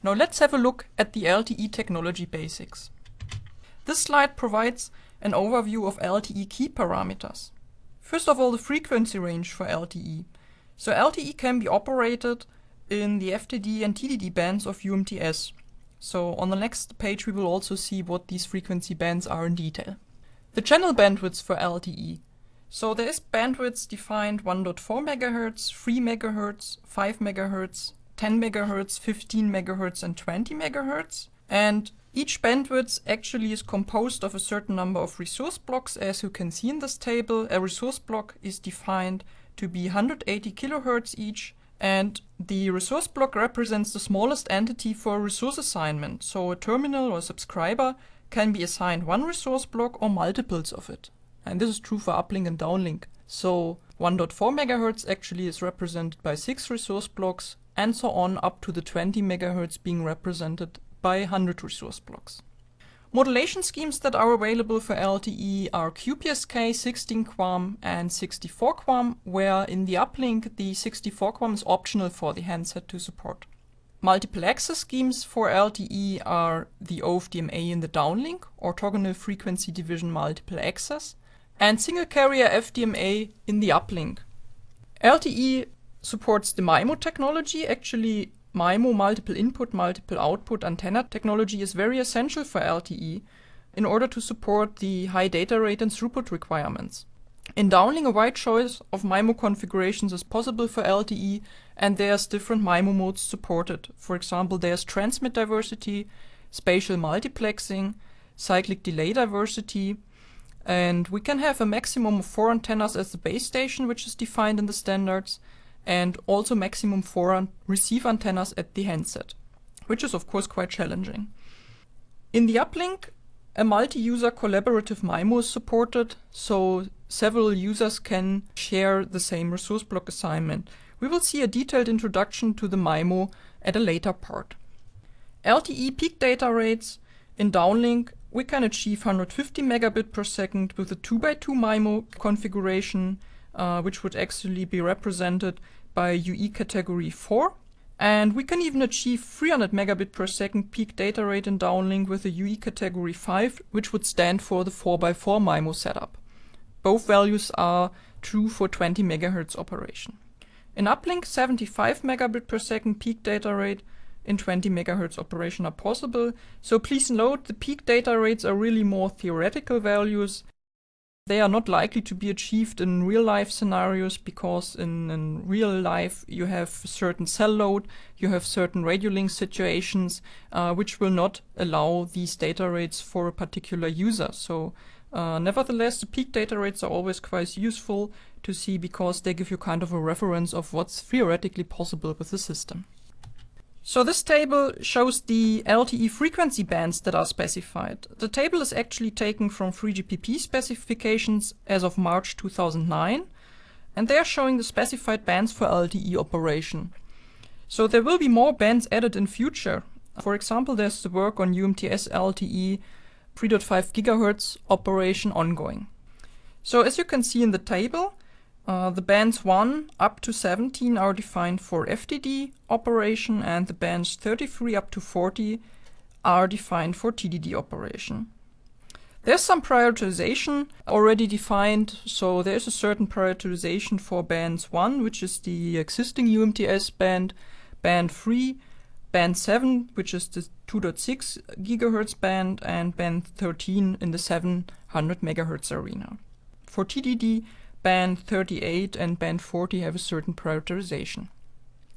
Now let's have a look at the LTE technology basics. This slide provides an overview of LTE key parameters. First of all, the frequency range for LTE. So LTE can be operated in the FDD and TDD bands of UMTS. So on the next page we will also see what these frequency bands are in detail. The channel bandwidths for LTE. So there is bandwidths defined 1.4 MHz, 3 MHz, 5 MHz, 10 MHz, 15 MHz and 20 MHz. And each bandwidth actually is composed of a certain number of resource blocks. As you can see in this table, a resource block is defined to be 180 kHz each, and the resource block represents the smallest entity for a resource assignment. So a terminal or subscriber can be assigned one resource block or multiples of it. And this is true for uplink and downlink. So 1.4 MHz actually is represented by 6 resource blocks, and so on up to the 20 MHz being represented by 100 resource blocks. Modulation schemes that are available for LTE are QPSK, 16 QAM and 64 QAM, where in the uplink the 64 QAM is optional for the handset to support. Multiple access schemes for LTE are the OFDMA in the downlink, orthogonal frequency division multiple access, and single carrier FDMA in the uplink. LTE supports the MIMO technology. Actually, MIMO, multiple input, multiple output antenna technology, is very essential for LTE in order to support the high data rate and throughput requirements. In downlink, a wide choice of MIMO configurations is possible for LTE, and there's different MIMO modes supported. For example, there's transmit diversity, spatial multiplexing, cyclic delay diversity, and we can have a maximum of 4 antennas as the base station, which is defined in the standards, and also maximum 4 receive antennas at the handset, which is of course quite challenging. In the uplink, a multi-user collaborative MIMO is supported, so several users can share the same resource block assignment. We will see a detailed introduction to the MIMO at a later part. LTE peak data rates in downlink, we can achieve 150 megabit per second with a 2x2 MIMO configuration, which would actually be represented by UE category 4. And we can even achieve 300 megabit per second peak data rate in downlink with a UE category 5, which would stand for the 4x4 MIMO setup. Both values are true for 20 MHz operation. In uplink, 75 megabit per second peak data rate in 20 MHz operation are possible. So please note, the peak data rates are really more theoretical values. They are not likely to be achieved in real-life scenarios, because in real life you have certain cell load, you have certain radio link situations, which will not allow these data rates for a particular user. So nevertheless, the peak data rates are always quite useful to see, because they give you kind of a reference of what's theoretically possible with the system. So this table shows the LTE frequency bands that are specified. The table is actually taken from 3GPP specifications as of March 2009, and they are showing the specified bands for LTE operation. So there will be more bands added in future. For example, there's the work on UMTS LTE 3.5 GHz operation ongoing. So as you can see in the table, the bands 1 up to 17 are defined for FDD operation, and the bands 33 up to 40 are defined for TDD operation. There's some prioritization already defined, so there's a certain prioritization for bands 1, which is the existing UMTS band, band 3, band 7, which is the 2.6 GHz band, and band 13 in the 700 MHz arena. For TDD, band 38 and band 40 have a certain prioritization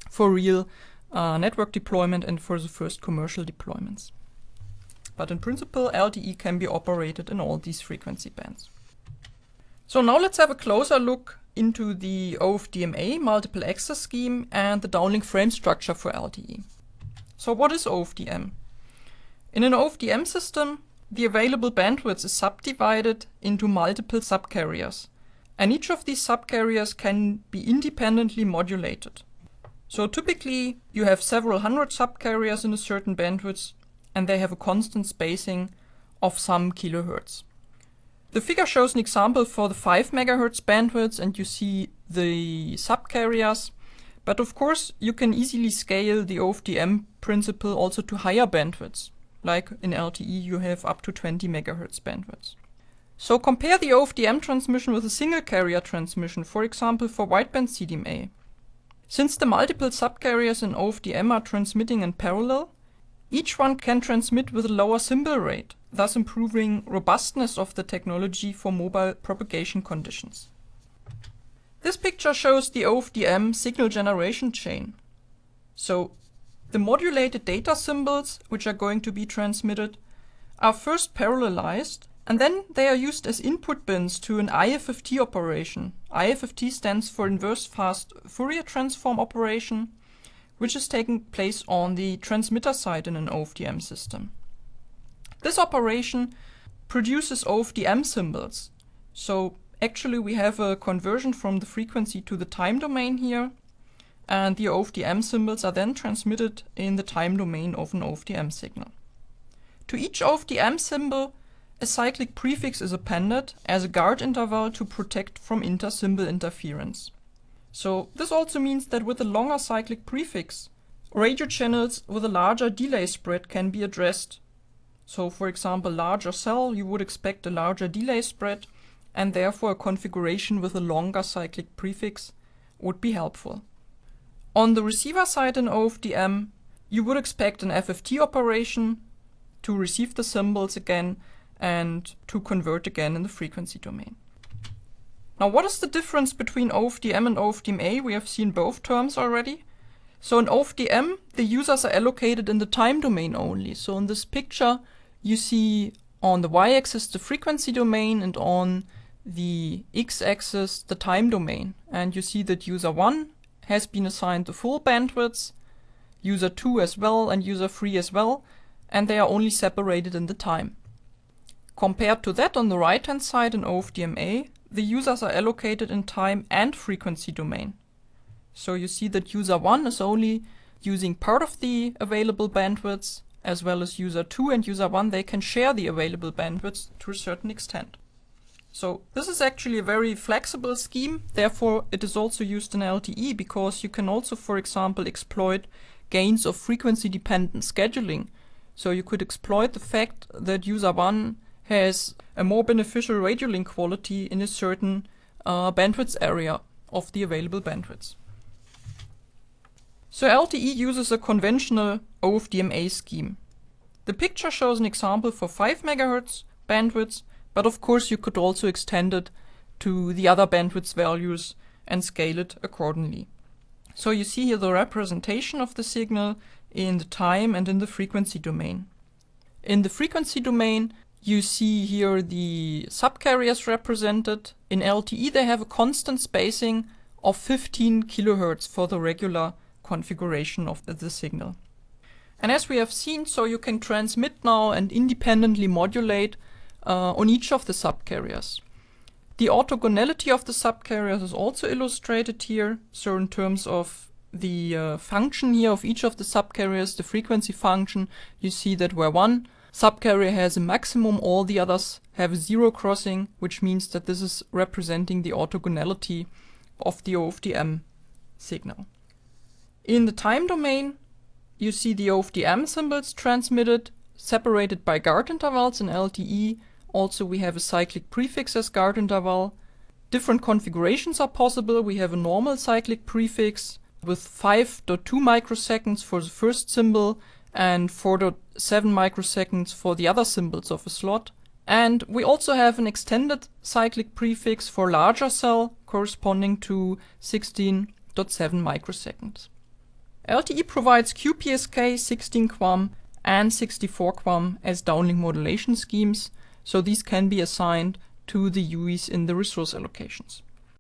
for real network deployment and for the first commercial deployments. But in principle, LTE can be operated in all these frequency bands. So now let's have a closer look into the OFDMA multiple access scheme and the downlink frame structure for LTE. So what is OFDM? In an OFDM system, the available bandwidth is subdivided into multiple subcarriers, and each of these subcarriers can be independently modulated. So typically you have several hundred subcarriers in a certain bandwidth, and they have a constant spacing of some kilohertz. The figure shows an example for the 5 MHz bandwidth, and you see the subcarriers But of course, you can easily scale the OFDM principle also to higher bandwidths. Like in LTE, you have up to 20 MHz bandwidths. So compare the OFDM transmission with a single carrier transmission, for example for wideband CDMA. Since the multiple subcarriers in OFDM are transmitting in parallel, each one can transmit with a lower symbol rate, thus improving robustness of the technology for mobile propagation conditions. This picture shows the OFDM signal generation chain. So the modulated data symbols, which are going to be transmitted, are first parallelized, and then they are used as input bins to an IFFT operation. IFFT stands for inverse fast Fourier transform operation, which is taking place on the transmitter side in an OFDM system. This operation produces OFDM symbols. So actually we have a conversion from the frequency to the time domain here, and the OFDM symbols are then transmitted in the time domain of an OFDM signal. To each OFDM symbol, a cyclic prefix is appended as a guard interval to protect from inter-symbol interference. So this also means that with a longer cyclic prefix, radio channels with a larger delay spread can be addressed. So for example, larger cell, you would expect a larger delay spread, and therefore a configuration with a longer cyclic prefix would be helpful. On the receiver side in OFDM, you would expect an FFT operation to receive the symbols again and to convert again in the frequency domain. Now, what is the difference between OFDM and OFDMA? We have seen both terms already. So in OFDM, the users are allocated in the time domain only. So in this picture, you see on the y-axis the frequency domain and on the x-axis the time domain. And you see that user 1 has been assigned the full bandwidths, user 2 as well, and user 3 as well, and they are only separated in the time. Compared to that, on the right-hand side in OFDMA, the users are allocated in time and frequency domain. So you see that user 1 is only using part of the available bandwidths, as well as user 2 and user 1, they can share the available bandwidths to a certain extent. So this is actually a very flexible scheme, therefore it is also used in LTE, because you can also, for example, exploit gains of frequency-dependent scheduling. So you could exploit the fact that user 1 has a more beneficial radio link quality in a certain bandwidth area of the available bandwidths. So LTE uses a conventional OFDMA scheme. The picture shows an example for 5 MHz bandwidths, but of course you could also extend it to the other bandwidth values and scale it accordingly. So you see here the representation of the signal in the time and in the frequency domain. In the frequency domain, you see here the subcarriers represented. In LTE they have a constant spacing of 15 kHz for the regular configuration of the signal. And as we have seen, so you can transmit now and independently modulate on each of the subcarriers. The orthogonality of the subcarriers is also illustrated here. So in terms of the function here of each of the subcarriers, the frequency function, you see that where one subcarrier has a maximum, all the others have a zero crossing, which means that this is representing the orthogonality of the OFDM signal. In the time domain, you see the OFDM symbols transmitted, separated by guard intervals in LTE. Also, we have a cyclic prefix as guard interval. Different configurations are possible. We have a normal cyclic prefix with 5.2 microseconds for the first symbol and 4.7 microseconds for the other symbols of a slot. And we also have an extended cyclic prefix for larger cell corresponding to 16.7 microseconds. LTE provides QPSK, 16 QAM and 64 QAM as downlink modulation schemes, so these can be assigned to the UIs in the resource allocations.